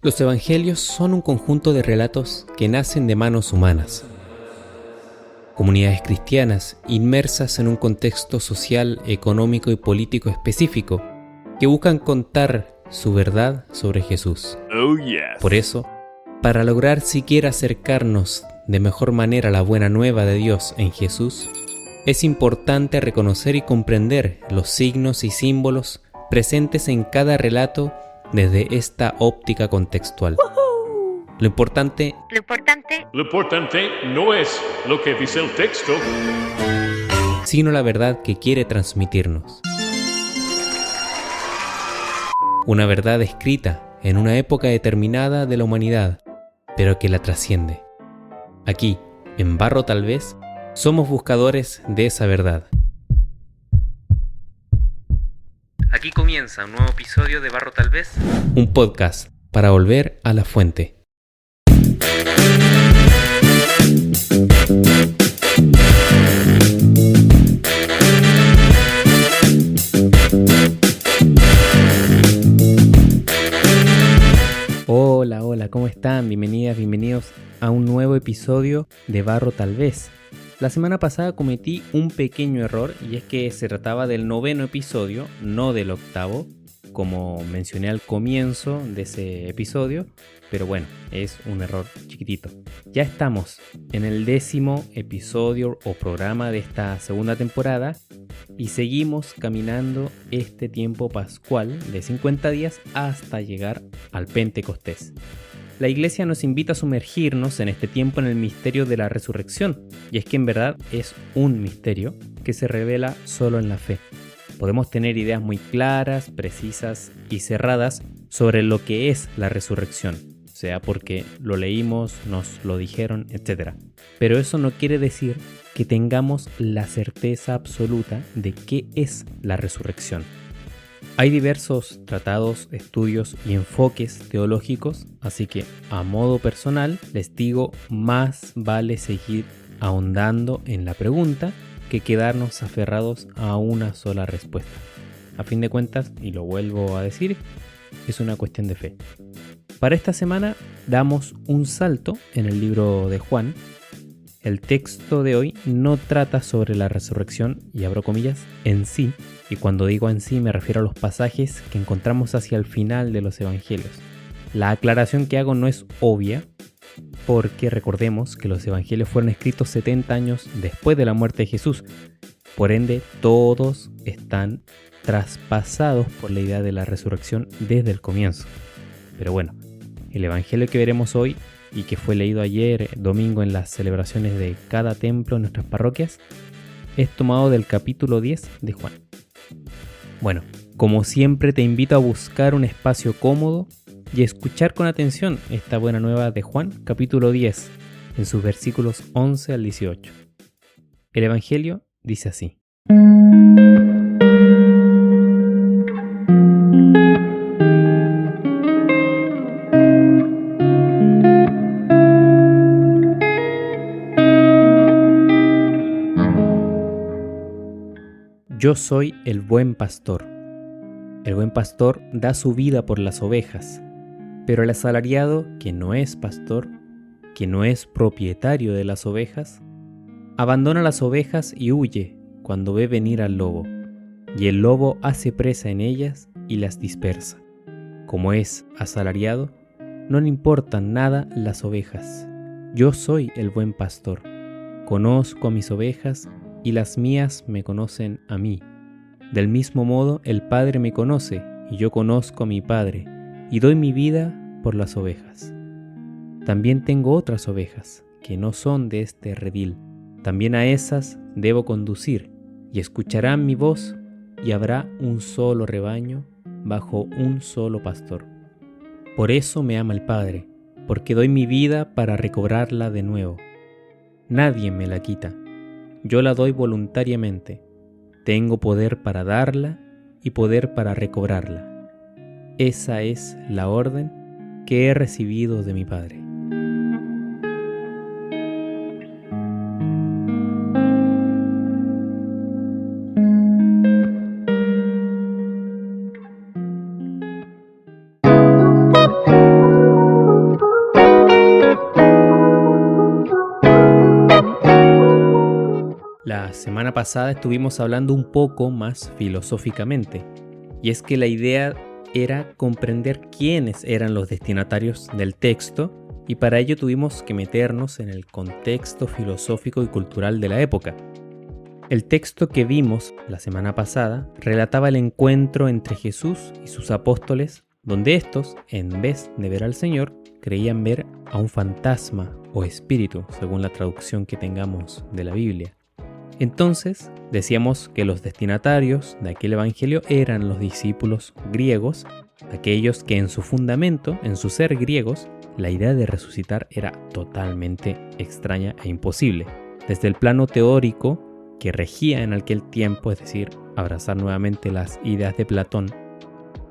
Los evangelios son un conjunto de relatos que nacen de manos humanas. Comunidades cristianas inmersas en un contexto social, económico y político específico que buscan contar su verdad sobre Jesús. Oh, yes. Por eso, para lograr siquiera acercarnos de mejor manera a la buena nueva de Dios en Jesús, es importante reconocer y comprender los signos y símbolos presentes en cada relato desde esta óptica contextual. Lo importante no es lo que dice el texto. sino la verdad que quiere transmitirnos. Una verdad escrita en una época determinada de la humanidad, pero que la trasciende. Aquí, en Barro Tal Vez, somos buscadores de esa verdad. Aquí comienza un nuevo episodio de Barro Tal Vez, un podcast para volver a la fuente. Hola, ¿cómo están? Bienvenidas, bienvenidos a un nuevo episodio de Barro Tal Vez. La semana pasada cometí un pequeño error y es que se trataba del 9º episodio, no del 8º, como mencioné al comienzo de ese episodio, pero bueno, es un error chiquitito. Ya estamos en el 10º episodio o programa de esta segunda temporada y seguimos caminando este tiempo pascual de 50 días hasta llegar al Pentecostés. La Iglesia nos invita a sumergirnos en este tiempo en el misterio de la resurrección, y es que en verdad es un misterio que se revela solo en la fe. Podemos tener ideas muy claras, precisas y cerradas sobre lo que es la resurrección, sea porque lo leímos, nos lo dijeron, etc. Pero eso no quiere decir que tengamos la certeza absoluta de qué es la resurrección. Hay diversos tratados, estudios y enfoques teológicos, así que a modo personal les digo, más vale seguir ahondando en la pregunta que quedarnos aferrados a una sola respuesta. A fin de cuentas, y lo vuelvo a decir, es una cuestión de fe. Para esta semana damos un salto en el libro de Juan. El texto de hoy no trata sobre la resurrección, y abro comillas, en sí, y cuando digo en sí me refiero a los pasajes que encontramos hacia el final de los evangelios. La aclaración que hago no es obvia, porque recordemos que los evangelios fueron escritos 70 años después de la muerte de Jesús. Por ende, todos están traspasados por la idea de la resurrección desde el comienzo. Pero bueno, el evangelio que veremos hoy y que fue leído ayer domingo en las celebraciones de cada templo en nuestras parroquias, es tomado del capítulo 10 de Juan. Bueno, como siempre te invito a buscar un espacio cómodo y escuchar con atención esta buena nueva de Juan, capítulo 10, en sus versículos 11 al 18. El Evangelio dice así. Yo soy el buen pastor. El buen pastor da su vida por las ovejas, pero el asalariado, que no es pastor, que no es propietario de las ovejas, abandona las ovejas y huye cuando ve venir al lobo, y el lobo hace presa en ellas y las dispersa. Como es asalariado, no le importan nada las ovejas. Yo soy el buen pastor. Conozco a mis ovejas y las mías me conocen a mí. Del mismo modo, el Padre me conoce y yo conozco a mi Padre y doy mi vida por las ovejas. También tengo otras ovejas que no son de este redil. También a esas debo conducir y escucharán mi voz y habrá un solo rebaño bajo un solo pastor. Por eso me ama el Padre, porque doy mi vida para recobrarla de nuevo. Nadie me la quita. Yo la doy voluntariamente. Tengo poder para darla y poder para recobrarla. Esa es la orden que he recibido de mi Padre. semana pasada estuvimos hablando un poco más filosóficamente, y es que la idea era comprender quiénes eran los destinatarios del texto, y para ello tuvimos que meternos en el contexto filosófico y cultural de la época. El texto que vimos la semana pasada relataba el encuentro entre Jesús y sus apóstoles, donde estos, en vez de ver al Señor, creían ver a un fantasma o espíritu, según la traducción que tengamos de la Biblia. Entonces, decíamos que los destinatarios de aquel evangelio eran los discípulos griegos, aquellos que en su fundamento, en su ser griegos, la idea de resucitar era totalmente extraña e imposible. Desde el plano teórico que regía en aquel tiempo, es decir, abrazar nuevamente las ideas de Platón,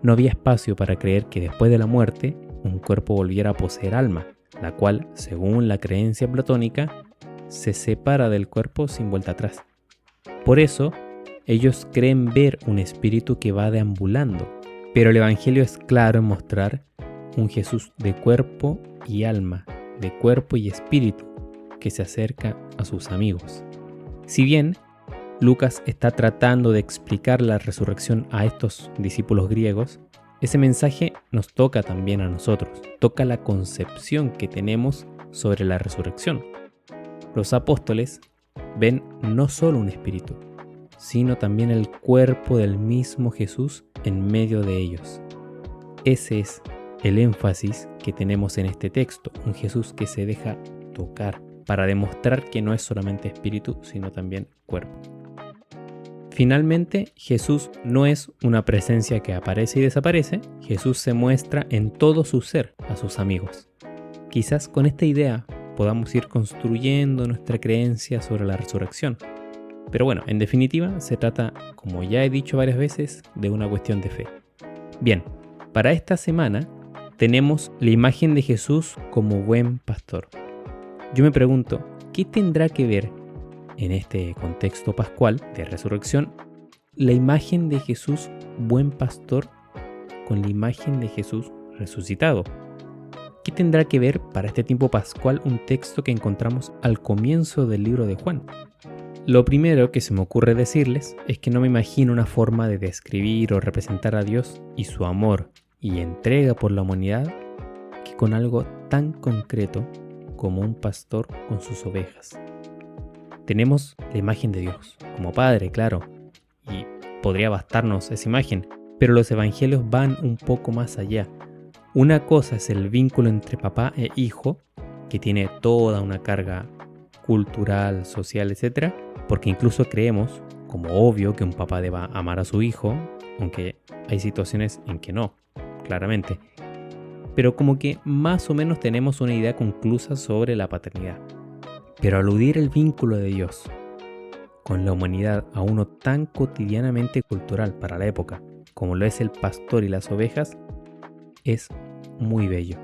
no había espacio para creer que después de la muerte un cuerpo volviera a poseer alma, la cual, según la creencia platónica, se separa del cuerpo sin vuelta atrás. Por eso, ellos creen ver un espíritu que va deambulando, pero el Evangelio es claro en mostrar un Jesús de cuerpo y alma, de cuerpo y espíritu, que se acerca a sus amigos. Si bien Lucas está tratando de explicar la resurrección a estos discípulos griegos, ese mensaje nos toca también a nosotros, toca la concepción que tenemos sobre la resurrección. Los apóstoles ven no solo un espíritu, sino también el cuerpo del mismo Jesús en medio de ellos. Ese es el énfasis que tenemos en este texto, un Jesús que se deja tocar para demostrar que no es solamente espíritu, sino también cuerpo. Finalmente, Jesús no es una presencia que aparece y desaparece, Jesús se muestra en todo su ser a sus amigos. Quizás con esta idea podamos ir construyendo nuestra creencia sobre la resurrección. Pero bueno, en definitiva, se trata, como ya he dicho varias veces, de una cuestión de fe. Bien, para esta semana tenemos la imagen de Jesús como buen pastor. Yo me pregunto, ¿qué tendrá que ver en este contexto pascual de resurrección la imagen de Jesús buen pastor con la imagen de Jesús resucitado? ¿Qué tendrá que ver para este tiempo pascual un texto que encontramos al comienzo del libro de Juan? Lo primero que se me ocurre decirles es que no me imagino una forma de describir o representar a Dios y su amor y entrega por la humanidad que con algo tan concreto como un pastor con sus ovejas. Tenemos la imagen de Dios como Padre, claro, y podría bastarnos esa imagen, pero los evangelios van un poco más allá. Una cosa es el vínculo entre papá e hijo, que tiene toda una carga cultural, social, etc., porque incluso creemos, como obvio, que un papá deba amar a su hijo, aunque hay situaciones en que no, claramente. Pero como que más o menos tenemos una idea conclusa sobre la paternidad. Pero aludir el vínculo de Dios con la humanidad a uno tan cotidianamente cultural para la época, como lo es el pastor y las ovejas, es muy bello.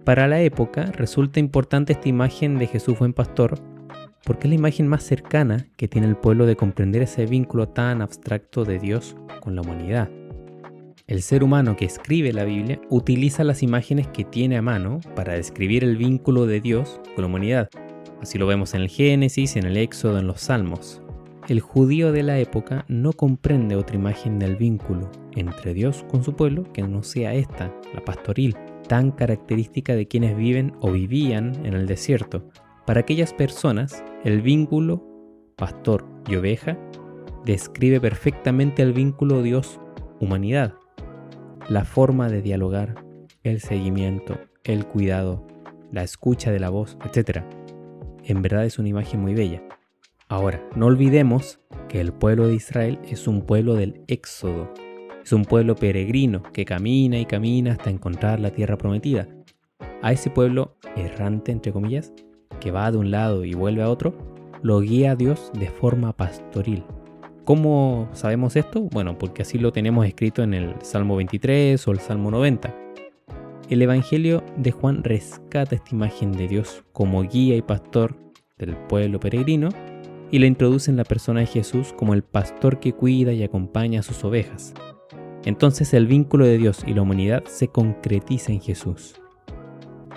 Para la época resulta importante esta imagen de Jesús buen pastor porque es la imagen más cercana que tiene el pueblo de comprender ese vínculo tan abstracto de Dios con la humanidad. El ser humano que escribe la Biblia utiliza las imágenes que tiene a mano para describir el vínculo de Dios con la humanidad. Así lo vemos en el Génesis, en el Éxodo, en los Salmos. El judío de la época no comprende otra imagen del vínculo entre Dios con su pueblo que no sea esta, la pastoril, tan característica de quienes viven o vivían en el desierto. Para aquellas personas, el vínculo pastor y oveja describe perfectamente el vínculo Dios-humanidad. La forma de dialogar, el seguimiento, el cuidado, la escucha de la voz, etc. En verdad es una imagen muy bella. Ahora, no olvidemos que el pueblo de Israel es un pueblo del Éxodo. Es un pueblo peregrino que camina y camina hasta encontrar la tierra prometida. A ese pueblo errante, entre comillas, que va de un lado y vuelve a otro, lo guía a Dios de forma pastoril. ¿Cómo sabemos esto? Bueno, porque así lo tenemos escrito en el Salmo 23 o el Salmo 90. El Evangelio de Juan rescata esta imagen de Dios como guía y pastor del pueblo peregrino y la introduce en la persona de Jesús como el pastor que cuida y acompaña a sus ovejas. Entonces el vínculo de Dios y la humanidad se concretiza en Jesús.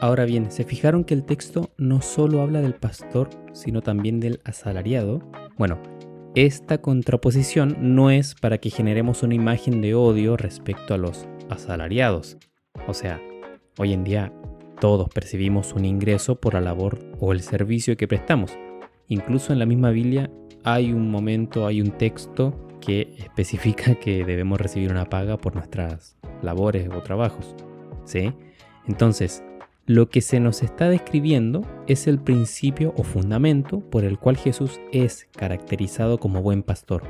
Ahora bien, ¿se fijaron que el texto no solo habla del pastor, sino también del asalariado? Bueno, esta contraposición no es para que generemos una imagen de odio respecto a los asalariados. O sea, hoy en día todos percibimos un ingreso por la labor o el servicio que prestamos. Incluso en la misma Biblia hay un texto que especifica que debemos recibir una paga por nuestras labores o trabajos, ¿sí? Entonces, lo que se nos está describiendo es el principio o fundamento por el cual Jesús es caracterizado como buen pastor.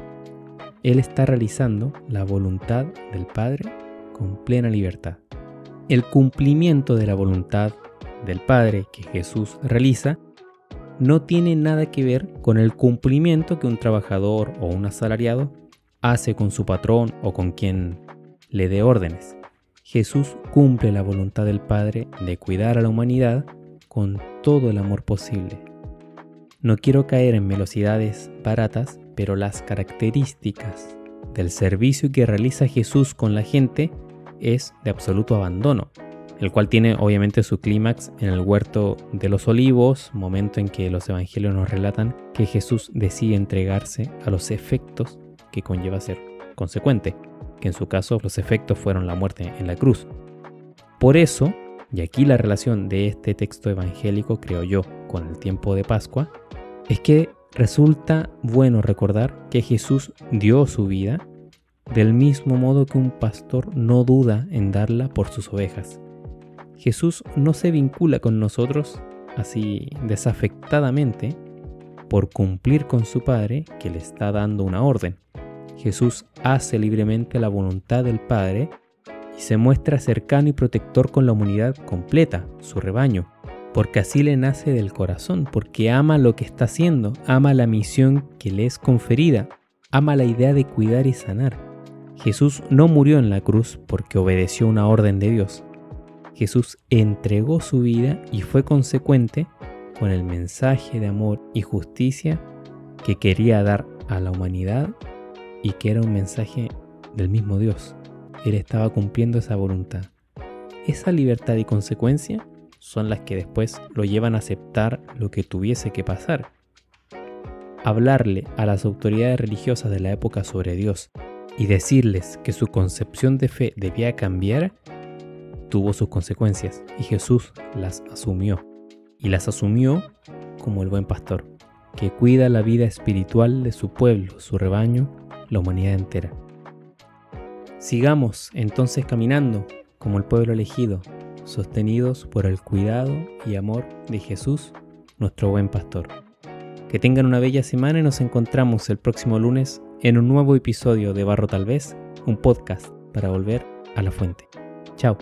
Él está realizando la voluntad del Padre con plena libertad. El cumplimiento de la voluntad del Padre que Jesús realiza no tiene nada que ver con el cumplimiento que un trabajador o un asalariado hace con su patrón o con quien le dé órdenes. Jesús cumple la voluntad del Padre de cuidar a la humanidad con todo el amor posible. No quiero caer en velocidades baratas, pero las características del servicio que realiza Jesús con la gente es de absoluto abandono, el cual tiene obviamente su clímax en el huerto de los olivos, momento en que los evangelios nos relatan que Jesús decide entregarse a los efectos que conlleva ser consecuente, que en su caso los efectos fueron la muerte en la cruz. Por eso, y aquí la relación de este texto evangélico, creo yo, con el tiempo de Pascua, es que resulta bueno recordar que Jesús dio su vida del mismo modo que un pastor no duda en darla por sus ovejas. Jesús no se vincula con nosotros así desafectadamente por cumplir con su Padre que le está dando una orden. Jesús hace libremente la voluntad del Padre y se muestra cercano y protector con la humanidad completa, su rebaño, porque así le nace del corazón, porque ama lo que está haciendo, ama la misión que le es conferida, ama la idea de cuidar y sanar. Jesús no murió en la cruz porque obedeció una orden de Dios. Jesús entregó su vida y fue consecuente con el mensaje de amor y justicia que quería dar a la humanidad y que era un mensaje del mismo Dios. Él estaba cumpliendo esa voluntad. Esa libertad y consecuencia son las que después lo llevan a aceptar lo que tuviese que pasar. Hablarle a las autoridades religiosas de la época sobre Dios y decirles que su concepción de fe debía cambiar, tuvo sus consecuencias y Jesús las asumió. Y las asumió como el buen pastor, que cuida la vida espiritual de su pueblo, su rebaño, la humanidad entera. Sigamos entonces caminando como el pueblo elegido, sostenidos por el cuidado y amor de Jesús, nuestro buen pastor. Que tengan una bella semana y nos encontramos el próximo lunes en un nuevo episodio de Barro Tal Vez, un podcast para volver a la fuente. Chao.